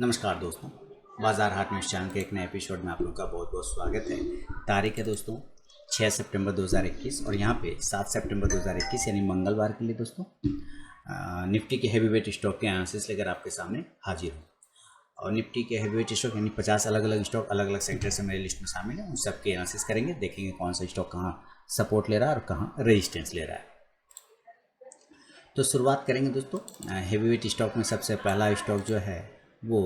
नमस्कार दोस्तों, बाजार हाट न्यूज़ चैनल के एक नए एपिसोड में आप लोगों का बहुत बहुत स्वागत है। तारीख है दोस्तों 6 सितंबर 2021 और यहाँ पे 7 सितंबर 2021 यानी मंगलवार के लिए दोस्तों निफ्टी के हैवी वेट स्टॉक के एनालिसिस लेकर आपके सामने हाजिर हूँ। और निफ्टी के हैवी वेट स्टॉक यानी 50 अलग अलग स्टॉक अलग अलग सेक्टर से मेरी लिस्ट में शामिल है। उन सबके एनालिसिस करेंगे, देखेंगे कौन सा स्टॉक कहाँ सपोर्ट ले रहा है और कहाँ रेजिस्टेंस ले रहा है। तो शुरुआत करेंगे दोस्तों हैवी वेट स्टॉक में। सबसे पहला स्टॉक जो है वो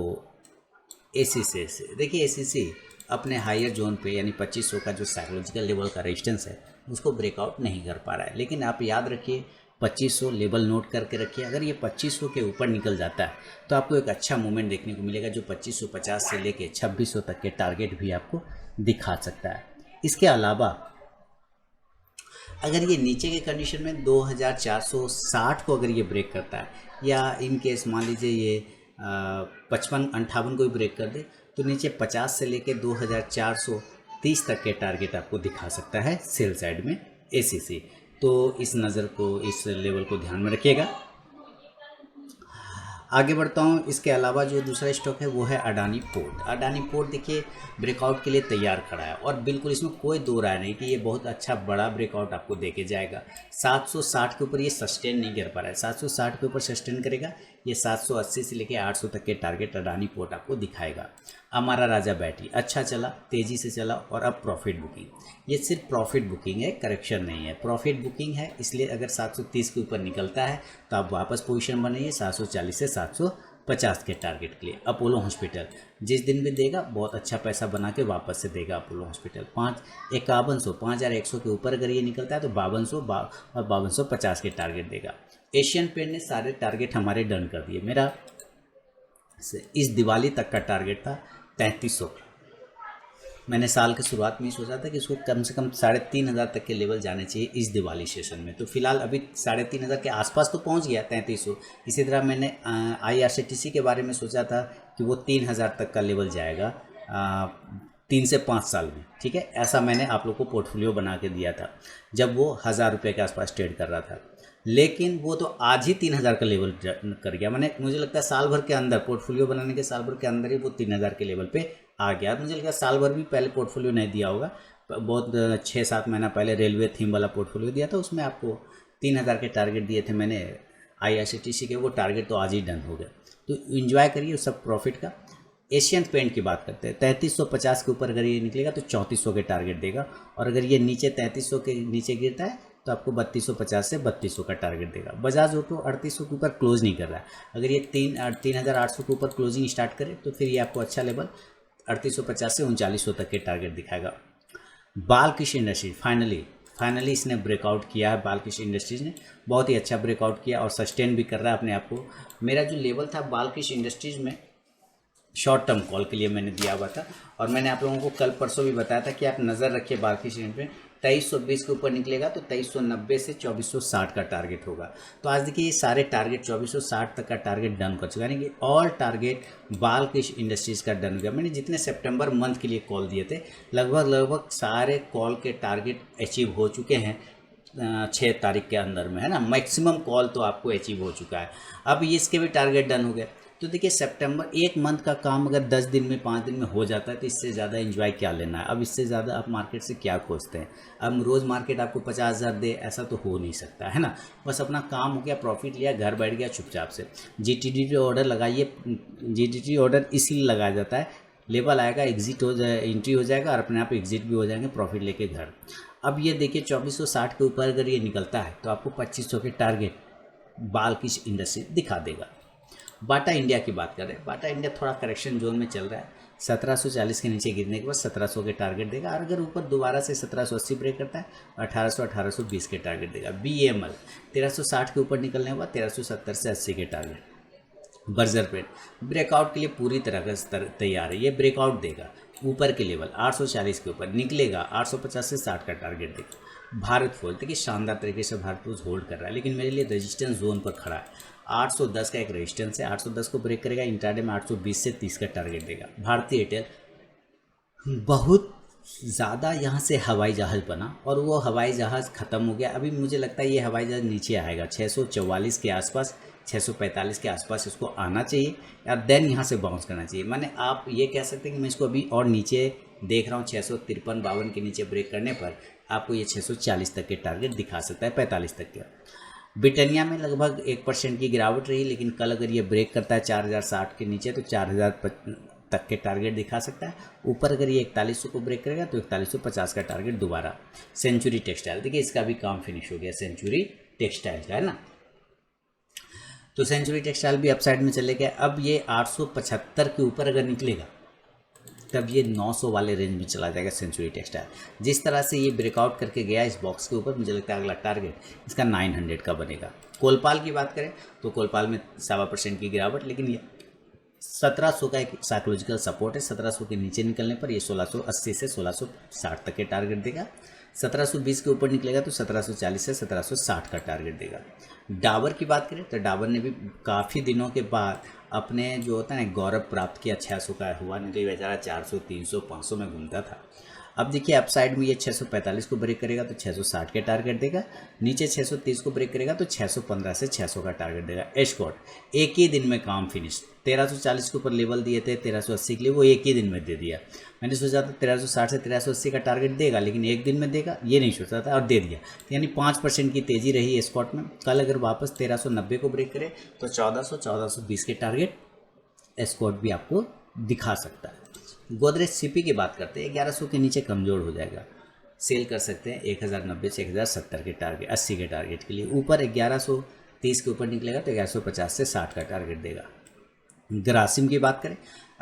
एसीसी से। देखिए एसीसी अपने हायर जोन पे यानी 2500 का जो साइकोलॉजिकल लेवल का रेजिस्टेंस है उसको ब्रेकआउट नहीं कर पा रहा है। लेकिन आप याद रखिए 2500 लेवल नोट करके रखिए। अगर ये 2500 के ऊपर निकल जाता है तो आपको एक अच्छा मूवमेंट देखने को मिलेगा जो 2550 से लेके 2600 तक के टारगेट भी आपको दिखा सकता है। इसके अलावा अगर ये नीचे के कंडीशन में 2460 को अगर ये ब्रेक करता है या इन केस मान लीजिए ये 55-58 को भी ब्रेक कर दे तो नीचे 50 से लेके 2430 तक के टारगेट आपको दिखा सकता है सेल साइड में एसीसी। तो इस नज़र को, इस लेवल को ध्यान में रखिएगा। आगे बढ़ता हूँ। इसके अलावा जो दूसरा स्टॉक है वो है अडानी पोर्ट। अडानी पोर्ट देखिए ब्रेकआउट के लिए तैयार खड़ा है और बिल्कुल इसमें कोई दो राय नहीं कि ये बहुत अच्छा बड़ा ब्रेकआउट आपको देके जाएगा। 760 के ऊपर ये सस्टेन नहीं कर पा रहा है, 760 के ऊपर सस्टेन करेगा। ये 780 से लेके 800 तक के टारगेट अडानी पोर्ट आपको दिखाएगा। हमारा राजा बैटरी अच्छा चला, तेज़ी से चला और अब प्रॉफिट बुकिंग। ये सिर्फ प्रॉफिट बुकिंग है, करेक्शन नहीं है, प्रॉफिट बुकिंग है। इसलिए अगर 730 के ऊपर निकलता है तो आप वापस पोजीशन बनाइए 740 से 750 के टारगेट के लिए। अपोलो हॉस्पिटल जिस दिन भी देगा बहुत अच्छा पैसा बना के वापस से देगा। अपोलो हॉस्पिटल 5100 के ऊपर अगर ये निकलता है तो 5200 और 5250 के टारगेट देगा। एशियन पेंट ने सारे टारगेट हमारे डन कर दिए। मेरा इस दिवाली तक का टारगेट था 3300 का। मैंने साल की शुरुआत में ही सोचा था कि इसको कम से कम 3500 तक के लेवल जाने चाहिए इस दिवाली सेशन में। तो फिलहाल अभी 3500 के आसपास तो पहुंच गया 3300। इसी तरह मैंने IRCTC के बारे में सोचा था कि वो 3000 तक का लेवल जाएगा 3 से 5 साल में। ठीक है, ऐसा मैंने आप लोग को पोर्टफोलियो बना के दिया था जब वो 1000 रुपये के आसपास ट्रेड कर रहा था। लेकिन वो तो आज ही 3000 का लेवल कर गया। मुझे लगता है साल भर के अंदर, पोर्टफोलियो बनाने के साल भर के अंदर ही वो 3000 के लेवल पे आ गया। मुझे लगता है साल भर भी पहले पोर्टफोलियो नहीं दिया होगा, बहुत 6-7 महीना पहले रेलवे थीम वाला पोर्टफोलियो दिया था, उसमें आपको 3000 के टारगेट दिए थे मैंने IRCTC के। वो टारगेट तो आज ही डन हो गया। तो इन्जॉय करिए उस सब प्रॉफिट का। एशियन पेंट की बात करते हैं, 3350 के ऊपर अगर ये निकलेगा तो 3400 के टारगेट देगा और अगर ये नीचे 3300 के नीचे गिरता है तो आपको 3250 से 3200 का टारगेट देगा। बजाज ऑटो 3800 के ऊपर क्लोज नहीं कर रहा है। अगर ये 3800 के ऊपर क्लोजिंग स्टार्ट करे तो फिर ये आपको अच्छा लेवल 3850 से 3900 तक के टारगेट दिखाएगा। बालकृष्ण इंडस्ट्रीज फाइनली इसने ब्रेकआउट किया है। बालकृष्ण इंडस्ट्रीज ने बहुत ही अच्छा ब्रेकआउट किया और सस्टेन भी कर रहा है अपने आप को। मेरा जो लेवल था बालकृष्ण इंडस्ट्रीज में शॉर्ट टर्म कॉल के लिए मैंने दिया हुआ था और मैंने आप लोगों को कल परसों भी बताया था कि आप नज़र रखिए बालकृष्ण पे 2320 के ऊपर निकलेगा तो 2390 से 2460 का टारगेट होगा। तो आज देखिए ये सारे टारगेट 2460 तक का टारगेट डन कर चुका है, यानी कि ऑल टारगेट बालकृष्ण इंडस्ट्रीज़ का डन हो गया। मैंने जितने सितंबर मंथ के लिए कॉल दिए थे लगभग सारे कॉल के टारगेट अचीव हो चुके हैं 6 तारीख के अंदर में, है ना। मैक्सिमम कॉल तो आपको अचीव हो चुका है। अब ये इसके भी टारगेट डन हो गए। तो देखिए सितंबर एक मंथ का काम अगर 10 दिन में 5 दिन में हो जाता है तो इससे ज़्यादा एंजॉय क्या लेना है। अब इससे ज़्यादा आप मार्केट से क्या खोजते हैं। अब रोज़ मार्केट आपको 50,000 दे ऐसा तो हो नहीं सकता, है ना। बस अपना काम हो गया, प्रॉफिट लिया, घर बैठ गया चुपचाप से। GTD ऑर्डर लगाइए। GTD ऑर्डर इसीलिए लगाया जाता है, लेवल आएगा, एग्जिट हो जाए, एंट्री हो जाएगा और अपने आप एग्जिट भी हो जाएंगे, प्रॉफिट लेके घर। अब ये देखिए 2460 के ऊपर अगर ये निकलता है तो आपको 2500 के टारगेट बालकृष्ण इंडस्ट्री दिखा देगा। बाटा इंडिया की बात करें, बाटा इंडिया थोड़ा करेक्शन जोन में चल रहा है। 1740 के नीचे गिरने के बाद 1700 के टारगेट देगा और अगर ऊपर दोबारा से 1780 ब्रेक करता है 1820 के टारगेट देगा। BEML 1360 के ऊपर निकलने के बाद 1370 से 80 के टारगेट। बर्जर पेंट ब्रेकआउट के लिए पूरी तरह से तैयार है, ये ब्रेकआउट देगा ऊपर के लेवल 840 के ऊपर निकलेगा, 850 से 60 का टारगेट देगा। भारत फोर्ज देखिए शानदार तरीके से भारत फोर्ज होल्ड कर रहा है, लेकिन मेरे लिए रेजिस्टेंस जोन पर खड़ा है। 810 का एक रेजिस्टेंस है, 810 को ब्रेक करेगा, इंट्राडे में 820 से 30 का टारगेट देगा। भारतीय एयरटेल बहुत ज़्यादा यहाँ से हवाई जहाज़ बना और वो हवाई जहाज़ ख़त्म हो गया। अभी मुझे लगता है ये हवाई जहाज़ नीचे आएगा 644 के आसपास 645 के आसपास इसको आना चाहिए या देन यहाँ से बाउंस करना चाहिए। माने आप ये कह सकते हैं कि मैं इसको अभी और नीचे देख रहा हूँ, 653-52 के नीचे ब्रेक करने पर आपको ये 640 तक के टारगेट दिखा सकता है, 45 तक के। ब्रिटानिया में लगभग 1% की गिरावट रही, लेकिन कल अगर ये ब्रेक करता है 4060 के नीचे तो 4000 तक के टारगेट दिखा सकता है। ऊपर अगर ये 4100 को ब्रेक करेगा तो 4150 का टारगेट दोबारा। सेंचुरी टेक्सटाइल, देखिए इसका भी काम फिनिश हो गया, सेंचुरी टेक्सटाइल का है ना, तो सेंचुरी टेक्सटाइल भी अपसाइड में चले गया। अब ये 875 के ऊपर अगर निकलेगा तब ये 900 वाले रेंज में चला जाएगा सेंचुरी टेक्सटाइल। जिस तरह से ये ब्रेकआउट करके गया इस बॉक्स के ऊपर, मुझे लगता है अगला टारगेट इसका 900 का बनेगा। कोलपाल की बात करें तो कोलपाल में 1.25% की गिरावट, लेकिन ये 1700 का एक साइकोलॉजिकल सपोर्ट है। 1700 के नीचे निकलने पर ये 1680 से 1660 तक के टारगेट देगा। 1720 के ऊपर निकलेगा तो 1740 से 1760 का टारगेट देगा। डाबर की बात करें तो डाबर ने भी काफ़ी दिनों के बाद अपने जो होता है ना गौरव प्राप्त किया। 600 का हुआ, नहीं तो बेचारा 400, 300, 500 में घूमता था। अब देखिए अपसाइड में ये 645 को ब्रेक करेगा तो 660 के टारगेट देगा। नीचे 630 को ब्रेक करेगा तो 615 से 600 का टारगेट देगा। एस्कॉर्ट एक ही दिन में काम फिनिश। 1340 के ऊपर लेवल दिए थे 1380 के लिए, वो एक ही दिन में दे दिया। मैंने सोचा था 1360 से 1380 का टारगेट देगा, लेकिन एक दिन में देगा ये नहीं सोचा था और दे दिया। यानी 5% की तेज़ी रही एस्कॉर्ट में। कल अगर वापस 1390 को ब्रेक करे तो 1400-1420 के टारगेट एस्कॉर्ट भी आपको दिखा सकता है। गोदरेज सीपी की बात करते हैं, 1100 के नीचे कमज़ोर हो जाएगा, सेल कर सकते हैं 1090 से 1070 के टारगेट, 80 के टारगेट के लिए। ऊपर 1130 के ऊपर निकलेगा तो 1150 से 60 का टारगेट देगा। ग्रासिम की बात करें,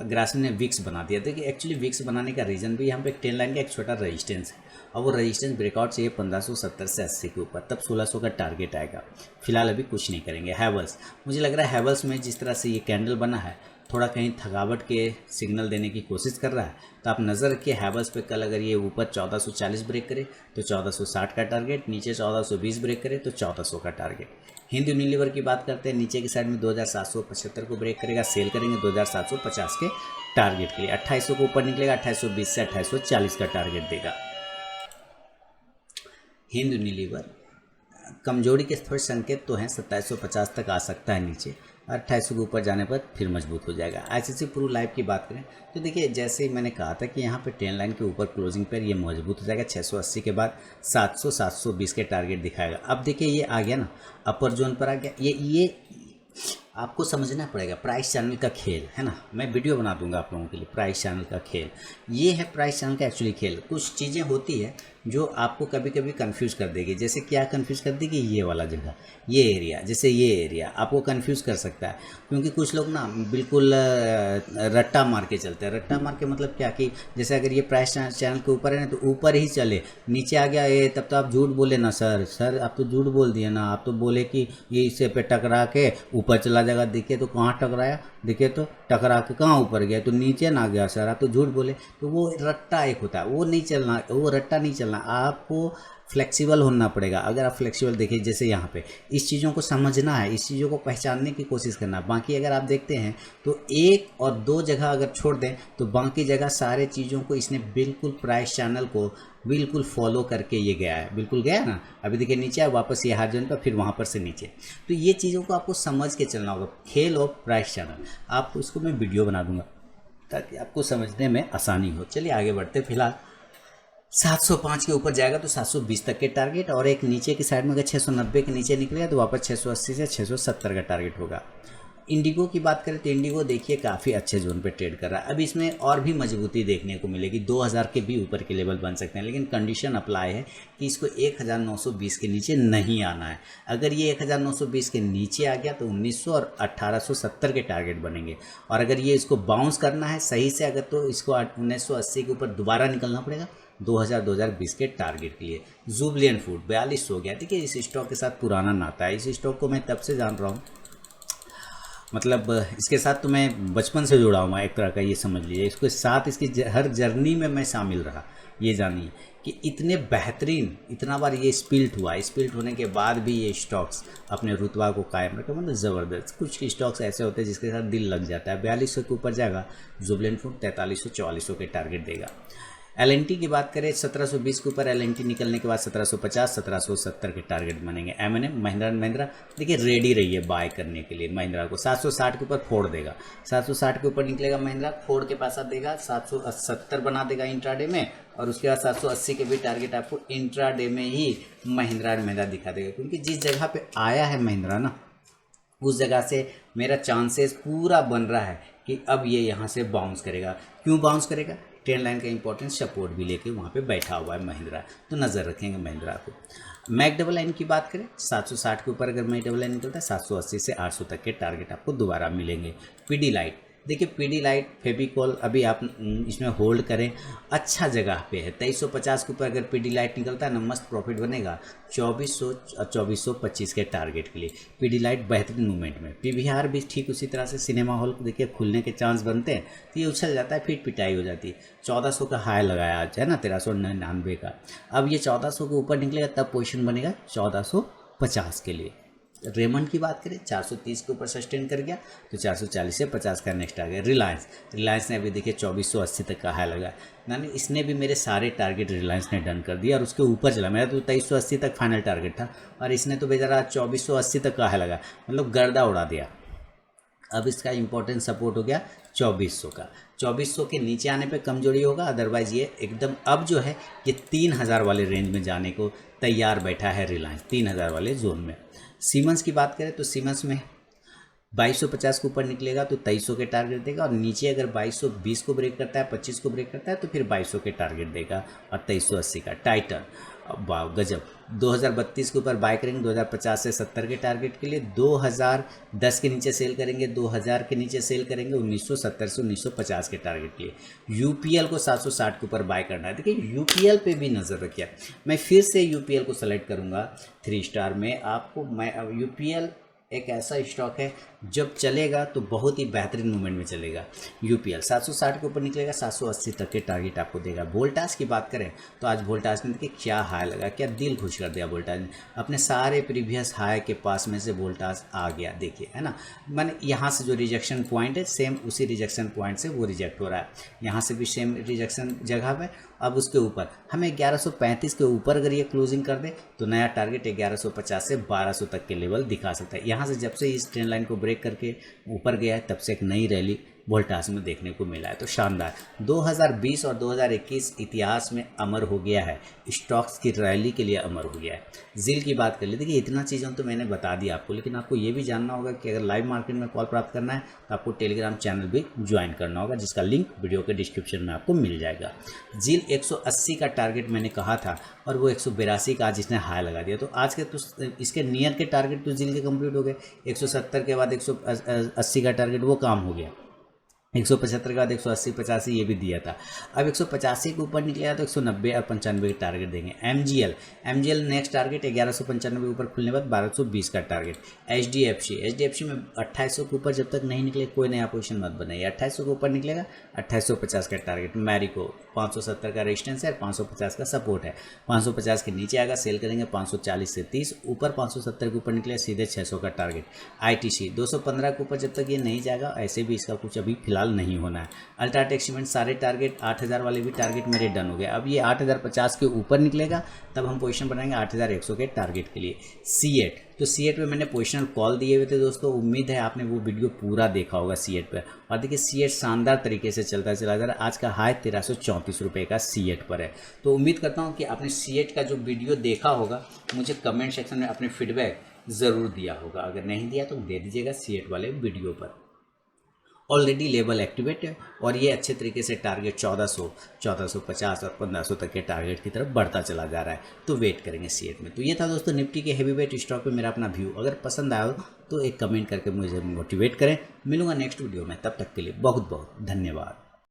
ग्रासिम ने विक्स बना दिया। देखिए एक्चुअली विक्स बनाने का रीज़न भी यहाँ पे एक 10 लाइन का एक छोटा रेजिस्टेंस है, और वो रेजिस्टेंस ब्रेकआउट चाहिए 1570 से 80 के ऊपर, तब 1600 का टारगेट आएगा। फिलहाल अभी कुछ नहीं करेंगे। हैवल्स, मुझे लग रहा है हैवल्स में जिस तरह से ये कैंडल बना है थोड़ा कहीं थकावट के सिग्नल देने की कोशिश कर रहा है, तो आप नज़र रखिए हैवल्स पे। कल अगर ये ऊपर 1440 ब्रेक करे तो 1460 का टारगेट, नीचे 1420 ब्रेक करे तो 1400 का टारगेट। हिंद यूनिलीवर की बात करते हैं, नीचे की साइड में 2775 को ब्रेक करेगा, सेल करेंगे 2750 के टारगेट के लिए। 2800 को ऊपर निकलेगा, 2820 से 2840 का टारगेट देगा। हिंद यूनिलीवर कमजोरी के थोड़े संकेत तो हैं, 2750 तक आ सकता है नीचे, 2800 के ऊपर जाने पर फिर मजबूत हो जाएगा। आईसीसी प्रो लाइव की बात करें तो देखिए जैसे ही मैंने कहा था कि यहाँ पे 10 लाइन के ऊपर क्लोजिंग पर ये मजबूत हो जाएगा। 680 के बाद 700-720 के टारगेट दिखाएगा। अब देखिए ये आ गया ना, अपर जोन पर आ गया। ये आपको समझना पड़ेगा, प्राइस चैनल का खेल है ना। मैं वीडियो बना दूंगा आप लोगों के लिए, प्राइस चैनल का खेल। ये है प्राइस चैनल का एक्चुअली खेल। कुछ चीज़ें होती है जो आपको कभी कभी कंफ्यूज कर देगी। जैसे क्या कंफ्यूज कर देगी, ये वाला जगह, ये एरिया, जैसे ये एरिया आपको कंफ्यूज कर सकता है, क्योंकि कुछ लोग ना बिल्कुल रट्टा मार के चलते हैं। रट्टा मार के मतलब क्या कि जैसे अगर ये प्राइस चैनल के ऊपर है ना तो ऊपर ही चले, नीचे आ गया ये, तब तो आप झूठ बोले ना सर आप तो झूठ बोल दिए ना। आप तो बोले कि ये इससे पे टकरा के ऊपर चला जाएगा, दिखे तो कहाँ टकराया, दिखे तो टकरा के कहाँ ऊपर गया, तो नीचे ना गया सर, आप तो झूठ बोले। तो वो रट्टा एक होता है, वो नहीं चलना, वो रट्टा नहीं चलना। आपको फ्लेक्सिबल होना पड़ेगा। अगर आप फ्लेक्सिबल देखिए, जैसे यहाँ पे इस चीज़ों को समझना है, इस चीज़ों को पहचानने की कोशिश करना। बाकी अगर आप देखते हैं तो 1 और 2 जगह अगर छोड़ दें तो बाकी जगह सारे चीज़ों को इसने बिल्कुल प्राइस चैनल को बिल्कुल फॉलो करके ये गया है, बिल्कुल गया ना। अभी देखिए नीचे है, वापस ये हार जोन पर, फिर वहाँ पर से नीचे। तो ये चीज़ों को आपको समझ के चलना होगा। खेल ऑफ प्राइस चैनल, आपको इसको मैं वीडियो बना दूंगा ताकि आपको समझने में आसानी हो। चलिए आगे बढ़ते। फिलहाल 705 के ऊपर जाएगा तो 720 तक के टारगेट, और एक नीचे की साइड में अगर 690 के नीचे निकलेगा तो वापस 680 से 670 का टारगेट होगा। इंडिगो की बात करें तो इंडिगो देखिए काफ़ी अच्छे जोन पे ट्रेड कर रहा है। अब इसमें और भी मजबूती देखने को मिलेगी, 2000 के भी ऊपर के लेवल बन सकते हैं, लेकिन कंडीशन अप्लाई है कि इसको 1920 के नीचे नहीं आना है। अगर ये 1920 के नीचे आ गया तो 1900 और 1870 के टारगेट बनेंगे, और अगर ये इसको बाउंस करना है सही से अगर, तो इसको 1980 के ऊपर दोबारा निकलना पड़ेगा 2020 के टारगेट के लिए। जुबलियन फूड 42 हो गया। देखिए इस स्टॉक के साथ पुराना नाता है, इस स्टॉक को मैं तब से जान रहा हूँ, मतलब इसके साथ तो मैं बचपन से जुड़ा हुआ एक तरह का, ये समझ लीजिए। इसके साथ इसकी हर जर्नी में मैं शामिल रहा। ये जानिए कि इतने बेहतरीन, इतना बार ये स्पिल्ट हुआ, स्पिल्ट होने के बाद भी ये स्टॉक्स अपने रुतबा को कायम रखे, मतलब ज़बरदस्त। कुछ स्टॉक्स ऐसे होते हैं जिसके साथ दिल लग जाता है। 4200 के ऊपर जाएगा जुबलियन फूड, 4300-4400 के टारगेट देगा। एलएनटी की बात करें 1720 के ऊपर एलएनटी निकलने के बाद 1750 1770 के टारगेट बनेंगे। एमएनएम महिंद्रा एंड महिंद्रा देखिए रेडी रही है बाय करने के लिए। महिंद्रा को 760 के ऊपर फोड़ देगा, 760 के ऊपर निकलेगा महिंद्रा, फोड़ के पास देगा 770 बना देगा इंट्राडे में, और उसके बाद 780 के भी टारगेट आपको इंट्राडे में ही महिंद्रा एंड महिंद्रा दिखा देगा। क्योंकि जिस जगह पे आया है महिंद्रा ना, उस जगह से मेरा चांसेस पूरा बन रहा है कि अब ये यहाँ से बाउंस करेगा। क्यों बाउंस करेगा? ट्रेंड लाइन का इंपॉर्टेंस सपोर्ट भी लेके वहाँ पे बैठा हुआ है महिंद्रा, तो नज़र रखेंगे महिंद्रा को। मैक डबल लाइन की बात करें 760 के ऊपर अगर मैक डबल लाइन निकलता है 780 से 800 तक के टारगेट आपको दोबारा मिलेंगे। पीडी लाइट देखिए, पीडी लाइट फेविकॉल अभी आप इसमें होल्ड करें, अच्छा जगह पे है। 2350 के ऊपर अगर पीडी लाइट निकलता है ना, मस्त प्रॉफिट बनेगा 2400 और 2425 के टारगेट के लिए। पीडी लाइट बेहतरीन मूवमेंट में। पीवीआर भी ठीक उसी तरह से सिनेमा हॉल को देखिए खुलने के चांस बनते हैं तो ये उछल जाता है, फिर पिटाई हो जाती है। 1400 का हाई लगाया आज है ना, 1399 का। अब ये 1400 के ऊपर निकलेगा तब पोजिशन बनेगा 1450 के लिए। रेमंड की बात करें 430 के ऊपर सस्टेन कर गया तो 440 से 50 का नेक्स्ट आ गया। रिलायंस ने अभी देखिए 2480 तक का हाई लगा, यानी इसने भी मेरे सारे टारगेट रिलायंस ने डन कर दिया और उसके ऊपर चला। मेरा तो 2380 तक फाइनल टारगेट था और इसने तो बेचारा 2480 तक का हाई लगा, मतलब गर्दा उड़ा दिया। अब इसका इंपॉर्टेंट सपोर्ट हो गया 2400 का। 2400 के नीचे आने पे कमजोरी होगा, अदरवाइज ये एकदम अब जो है ये 3000 वाले रेंज में जाने को तैयार बैठा है रिलायंस, 3000 वाले जोन में। सीमेंस की बात करें तो सीमेंस में 2250 के ऊपर निकलेगा तो 2300 के टारगेट देगा, और नीचे अगर 2220 को ब्रेक करता है, 25 को ब्रेक करता है तो फिर 2200 के टारगेट देगा और 2380 का। टाइटन वाह गजब, 2032 के ऊपर बाय करेंगे 2050 से 70 के टारगेट के लिए। 2010 के नीचे सेल करेंगे, 2000 के नीचे सेल करेंगे 1970 से 1950 के टारगेट के लिए। यूपीएल को 760 के ऊपर बाय करना है। देखिए यूपीएल पे भी नज़र रखिए, मैं फिर से यूपीएल को सेलेक्ट करूँगा 3 स्टार में। आपको मैं यूपीएल एक ऐसा स्टॉक है जब चलेगा तो बहुत ही बेहतरीन मूवमेंट में चलेगा। यूपीएल 760 के ऊपर निकलेगा, 780 तक के टारगेट आपको देगा। वोल्टास की बात करें तो आज वोल्टास ने देखिए क्या हाई लगा, क्या दिल खुश कर दिया वोल्टास ने। अपने सारे प्रीवियस हाई के पास में से वोल्टास आ गया, देखिए है ना। मैंने यहाँ से जो रिजेक्शन पॉइंट है सेम उसी रिजेक्शन पॉइंट से वो रिजेक्ट हो रहा है, यहाँ से भी सेम रिजेक्शन जगह पे। अब उसके ऊपर हमें 1135 के ऊपर अगर ये क्लोजिंग कर दे तो नया टारगेट 1150 से 1200 तक के लेवल दिखा सकता है। यहाँ से जब से इस ट्रेंड लाइन को ब्रेक करके ऊपर गया है तब से एक नई रैली वोल्टास में देखने को मिला है, तो शानदार। 2020 और 2021 इतिहास में अमर हो गया है, स्टॉक्स की रैली के लिए अमर हो गया है। जिल की बात कर ली, देखिए इतना चीज़ों तो मैंने बता दिया आपको, लेकिन आपको ये भी जानना होगा कि अगर लाइव मार्केट में कॉल प्राप्त करना है तो आपको टेलीग्राम चैनल भी ज्वाइन करना होगा, जिसका लिंक वीडियो के डिस्क्रिप्शन में आपको मिल जाएगा। जिल 180 का टारगेट मैंने कहा था और वो 182 का आज इसने हाई लगा दिया, तो आज के तो इसके नियर के टारगेट तो जिल के कंप्लीट हो गए। 170 के बाद 180 का टारगेट वो काम हो गया, 175 के बाद 180 85 ये भी दिया था। अब 185 के ऊपर निकलेगा तो 190 और 95 के टारगेट देंगे। एमजीएल नेक्स्ट टारगेट 1195 के ऊपर खुलने के बाद 1220 का टारगेट। एचडीएफसी में 2800 के ऊपर जब तक नहीं निकले कोई नया पोजीशन मत बनाइए, 2800 के ऊपर निकलेगा 2850 का टारगेट। मैरिको 570 का रेजिस्टेंस है, 550 का सपोर्ट है, 550 के नीचे आएगा सेल करेंगे 540 से 30, ऊपर 570 के ऊपर निकलेगा सीधे 600 का टारगेट। आईटीसी 215 के ऊपर जब तक ये नहीं जाएगा ऐसे भी इसका कुछ अभी फिलहाल नहीं होना है। अल्ट्राटेक सीमेंट सारे टारगेट 8000 वाले भी टारगेट मेरे डन हो गए। अब ये 8050 के ऊपर निकलेगा तब हम पोजीशन बनाएंगे 8100 के टारगेट के लिए। सीएट, तो सीएट में मैंने पोजिशनल कॉल दिए हुए थे दोस्तों, उम्मीद है आपने वो वीडियो पूरा देखा होगा सीएट पर। और देखिए सीएट शानदार तरीके से चलता चला जा रहा है, आज का हाई 1334 रुपये का सीएट पर है। तो उम्मीद करता हूँ कि आपने सीएट का जो वीडियो देखा होगा मुझे कमेंट सेक्शन में अपने फीडबैक ज़रूर दिया होगा, अगर नहीं दिया तो दे दीजिएगा सीएट वाले वीडियो पर। ऑलरेडी लेवल एक्टिवेट है और ये अच्छे तरीके से टारगेट 1400, 1450 और 1500 तक के टारगेट की तरफ बढ़ता चला जा रहा है, तो वेट करेंगे सीएट में। तो ये था दोस्तों निफ्टी के हेवी वेट स्टॉक पे मेरा अपना व्यू। अगर पसंद आया हो तो एक कमेंट करके मुझे मोटिवेट करें। मिलूंगा नेक्स्ट वीडियो में, तब तक के लिए बहुत बहुत धन्यवाद।